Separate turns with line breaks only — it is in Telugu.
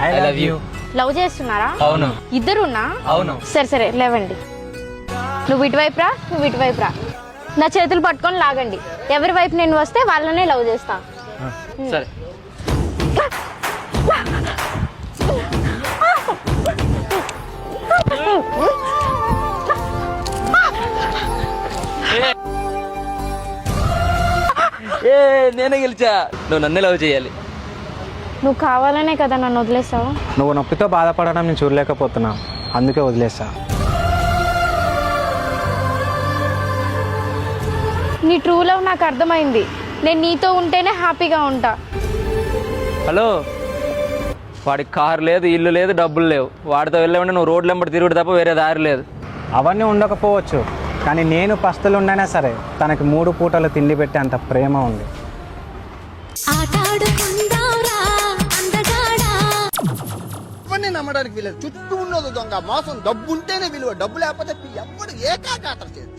I love you.
లవ్ చేస్తున్నారా?
అవును.
ఇద్దరున్నా?
అవును.
సరే లేవండి. నువ్వు ఇటువైపు రా, నువ్వు ఇటువైపు రా. నా చేతులు పట్టుకొని లాగండి. ఎవరి వైపు నేను వస్తే వాళ్ళనే లవ్ చేస్తా.
సరే. నేనే గెలిచా. నువ్వు నన్నే లవ్ చేయాలి.
నువ్వు కావాలనే కదా నన్ను వదిలేసావు.
నువ్వు నొప్పితో బాధపడడం నేను చూడలేకపోతున్నా, అందుకే వదిలేసా.
నీ ట్రూ లవ్ నాకు అర్థమైంది. నేను నీతో ఉంటేనే హ్యాపీగా ఉంటా.
హలో, వాడికి కారు లేదు, ఇల్లు లేదు, డబ్బులు లేవు. వాడితో వెళ్ళామంటే నువ్వు రోడ్లు వెంబడి తిరుగుడు తప్ప వేరే దారి లేదు.
అవన్నీ ఉండకపోవచ్చు, కానీ నేను పస్తులు ఉండైనా సరే తనకి 3 పూటలు తిండి పెట్టే అంత ప్రేమ ఉంది.
నమ్మడానికి వీలేదు. చుట్టూ ఉన్నది దొంగ మోసం. డబ్బు ఉంటేనే విలువ, డబ్బు లేకపోతే ఎవ్వడు ఏకాకాటం చేయదు.